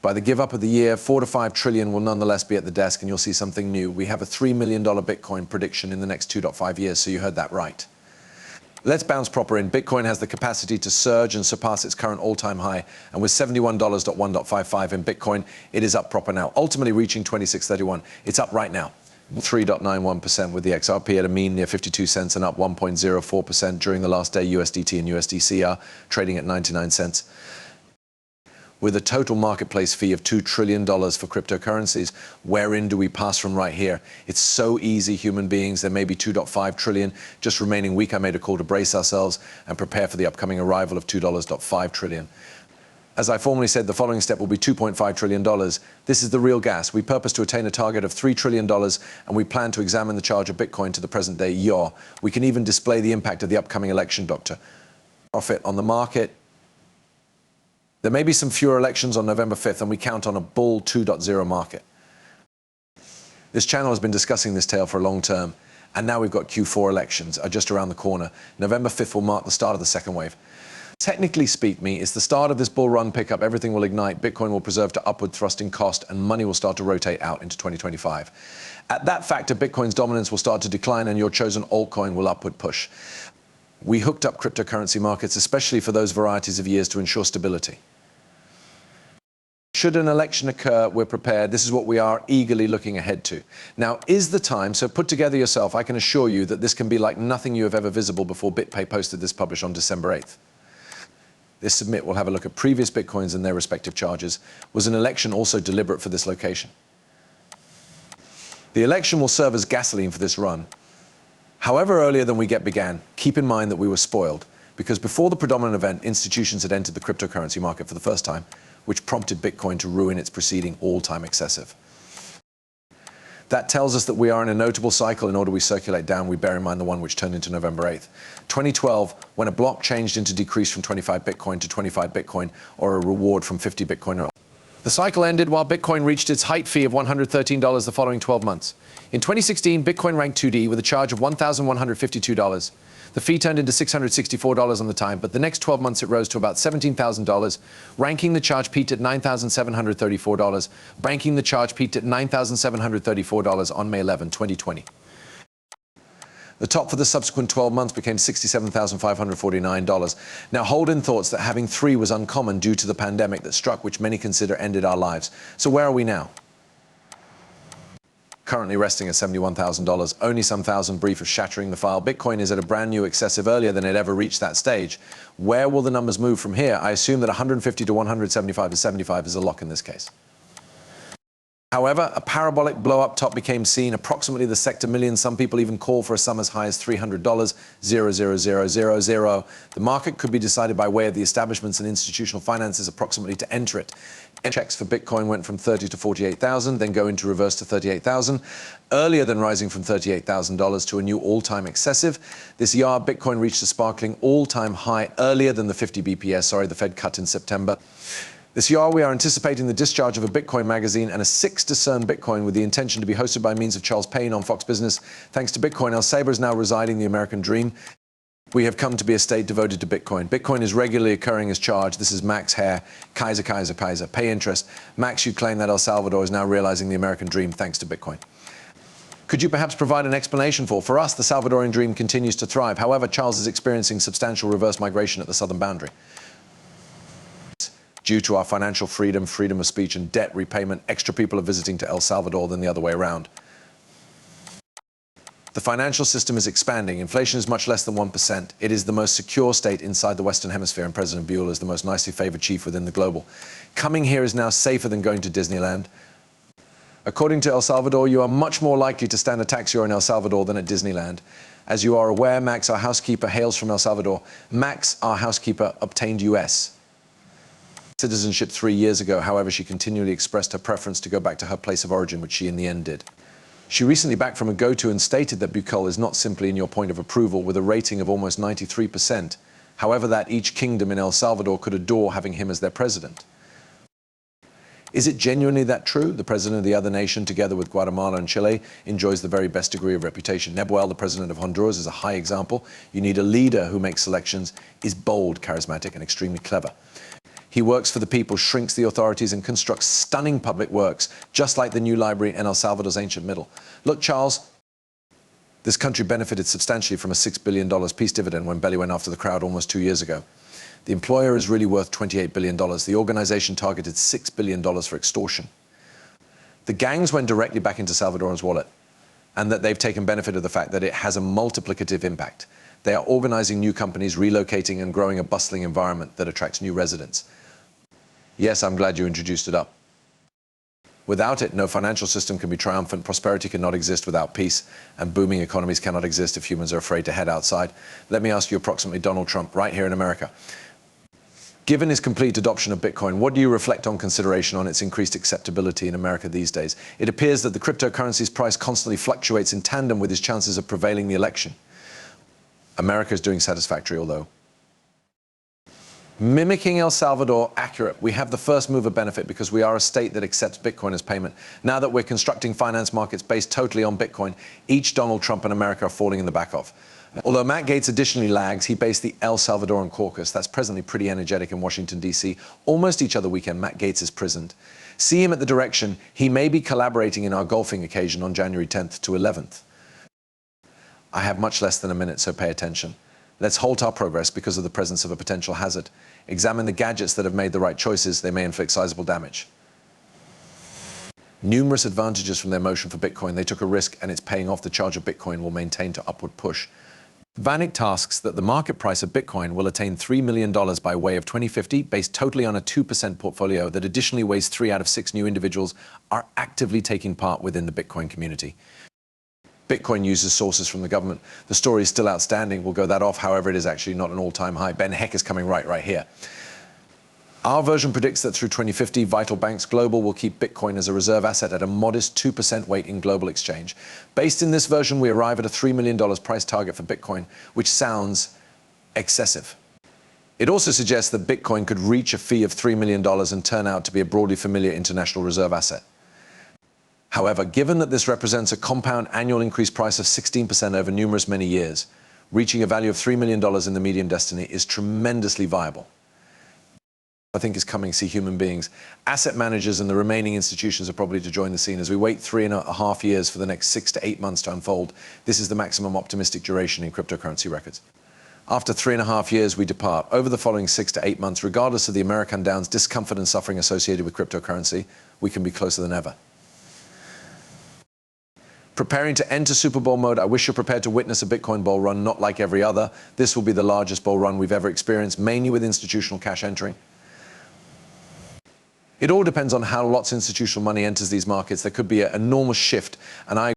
By the give up of the year, 4 to 5 trillion will nonetheless be at the desk, and you'll see something new. We have a $3 million Bitcoin prediction in the next 2.5 years, so you heard that right. Let's bounce proper in. Bitcoin has the capacity to surge and surpass its current all-time high, and with $71.155 in Bitcoin, it is up proper now, ultimately reaching 2631. It's up right now, 3.91% with the XRP at a mean near 52 cents and up 1.04% during the last day. USDT and USDC are trading at 99 cents. With a total marketplace fee of $2 trillion for cryptocurrencies, wherein do we pass from right here? It's so easy, human beings. There may be 2.5 trillion. Just remaining week, I made a call to brace ourselves and prepare for the upcoming arrival of $2.5 trillion. As I formerly said, the following step will be $2.5 trillion. This is the real gas. We purpose to attain a target of $3 trillion, and we plan to examine the charge of Bitcoin to the present day yaw. We can even display the impact of the upcoming election, Doctor. Profit on the market. There may be some fewer elections on November 5th, and we count on a bull 2.0 market. This channel has been discussing this tale for a long term, and now we've got Q4 elections are just around the corner. November 5th will mark the start of the second wave. Technically speaking, it's the start of this bull run pickup. Everything will ignite, Bitcoin will preserve to upward thrusting cost, and money will start to rotate out into 2025. At that factor, Bitcoin's dominance will start to decline, and your chosen altcoin will upward push. We hooked up cryptocurrency markets, especially for those varieties of years, to ensure stability. Should an election occur, we're prepared. This is what we are eagerly looking ahead to. Now is the time, so put together yourself. I can assure you that this can be like nothing you have ever visible before BitPay posted this published on December 8th. This submit will have a look at previous Bitcoins and their respective charges. Was an election also deliberate for this location? The election will serve as gasoline for this run. However earlier than we began, keep in mind that we were spoiled, because before the predominant event, institutions had entered the cryptocurrency market for the first time, which prompted Bitcoin to ruin its preceding all-time excessive. That tells us that we are in a notable cycle. In order we circulate down, we bear in mind the one which turned into November 8th. 2012, when a block changed into decrease from 25 Bitcoin to 25 Bitcoin, or a reward from 50 Bitcoin. The cycle ended while Bitcoin reached its height fee of $113 the following 12 months. In 2016, Bitcoin ranked 2D with a charge of $1,152. The fee turned into $664 on the time, but the next 12 months it rose to about $17,000. Ranking the charge peaked at $9,734. Ranking the charge peaked at $9,734 on May 11, 2020. The top for the subsequent 12 months became $67,549. Now hold in thoughts that having 3 was uncommon due to the pandemic that struck, which many consider ended our lives. So where are we now? Currently resting at $71,000, only some thousand brief of shattering the file. Bitcoin is at a brand new excessive earlier than it ever reached that stage. Where will the numbers move from here? I assume that 150 to 175 to 75 is a lock in this case. However, a parabolic blow up top became seen, approximately the sector million. Some people even call for a sum as high as $300, 0.00000. The market could be decided by way of the establishments and institutional finances approximately to enter it. Checks for Bitcoin went from 30 to 48,000, then go into reverse to 38,000, earlier than rising from $38,000 to a new all-time excessive. This yard, Bitcoin reached a sparkling all-time high earlier than the 50 BPS, the Fed cut in September. This year, we are anticipating the discharge of a Bitcoin magazine and a 6 discern Bitcoin with the intention to be hosted by means of Charles Payne on Fox Business. Thanks to Bitcoin, El Saber is now residing the American dream. We have come to be a state devoted to Bitcoin. Bitcoin is regularly occurring as charged. This is Max Hare, Kaiser, Kaiser, Kaiser. Pay interest. Max, you claim that El Salvador is now realizing the American dream thanks to Bitcoin. Could you perhaps provide an explanation for us, the Salvadorian dream continues to thrive. However, Charles is experiencing substantial reverse migration at the southern boundary. Due to our financial freedom, freedom of speech, and debt repayment, extra people are visiting to El Salvador than the other way around. The financial system is expanding. Inflation is much less than 1%. It is the most secure state inside the Western Hemisphere, and President Buell is the most nicely favored chief within the global. Coming here is now safer than going to Disneyland. According to El Salvador, you are much more likely to stand a taxier in El Salvador than at Disneyland. As you are aware, Max, our housekeeper, hails from El Salvador. Max, our housekeeper, obtained US citizenship 3 years ago. However, she continually expressed her preference to go back to her place of origin, which she in the end did. She recently back from a go-to and stated that Bukele is not simply in your point of approval with a rating of almost 93%. However, that each kingdom in El Salvador could adore having him as their president. Is it genuinely that true? The president of the other nation, together with Guatemala and Chile, enjoys the very best degree of reputation. Nebuel, the president of Honduras, is a high example. You need a leader who makes selections, is bold, charismatic, and extremely clever. He works for the people, shrinks the authorities, and constructs stunning public works, just like the new library in El Salvador's ancient middle. Look, Charles, this country benefited substantially from a $6 billion peace dividend when Belly went after the crowd almost 2 years ago. The employer is really worth $28 billion. The organization targeted $6 billion for extortion. The gangs went directly back into Salvador's wallet, and that they've taken benefit of the fact that it has a multiplicative impact. They are organizing new companies, relocating and growing a bustling environment that attracts new residents. Yes, I'm glad you introduced it up. Without it, no financial system can be triumphant, prosperity cannot exist without peace, and booming economies cannot exist if humans are afraid to head outside. Let me ask you approximately Donald Trump, right here in America. Given his complete adoption of Bitcoin, what do you reflect on consideration on its increased acceptability in America these days? It appears that the cryptocurrency's price constantly fluctuates in tandem with his chances of prevailing the election. America is doing satisfactory, although. Mimicking El Salvador, accurate. We have the first mover benefit because we are a state that accepts Bitcoin as payment. Now that we're constructing finance markets based totally on Bitcoin, each Donald Trump in America are falling in the back of. Although Matt Gaetz additionally lags, he based the El Salvadoran caucus, that's presently pretty energetic in Washington, D.C. Almost each other weekend, Matt Gaetz is prisoned. See him at the direction. He may be collaborating in our golfing occasion on January 10th to 11th. I have much less than a minute, so pay attention. Let's halt our progress because of the presence of a potential hazard. Examine the gadgets that have made the right choices. They may inflict sizable damage. Numerous advantages from their motion for Bitcoin. They took a risk, and it's paying off. The charge of Bitcoin will maintain to upward push. VanEck tasks that the market price of Bitcoin will attain $3 million by way of 2050, based totally on a 2% portfolio that additionally weighs 3 out of 6 new individuals are actively taking part within the Bitcoin community. Bitcoin uses sources from the government. The story is still outstanding. We'll go that off. However, it is actually not an all-time high. VanEck is coming right here. Our version predicts that through 2050, Vital Banks Global will keep Bitcoin as a reserve asset at a modest 2% weight in global exchange. Based in this version, we arrive at a $3 million price target for Bitcoin, which sounds excessive. It also suggests that Bitcoin could reach a fee of $3 million and turn out to be a broadly familiar international reserve asset. However, given that this represents a compound annual increase price of 16% over many years, reaching a value of $3 million in the medium destiny is tremendously viable. I think is coming, see human beings. Asset managers and the remaining institutions are probably to join the scene as we wait 3.5 years for the next 6 to 8 months to unfold. This is the maximum optimistic duration in cryptocurrency records. After 3.5 years, we depart. Over the following 6 to 8 months, regardless of the American Down's discomfort and suffering associated with cryptocurrency, we can be closer than ever. Preparing to enter Super Bowl mode, I wish you're prepared to witness a Bitcoin bull run, not like every other. This will be the largest bull run we've ever experienced, mainly with institutional cash entering. It all depends on how lots of institutional money enters these markets. There could be an enormous shift, and I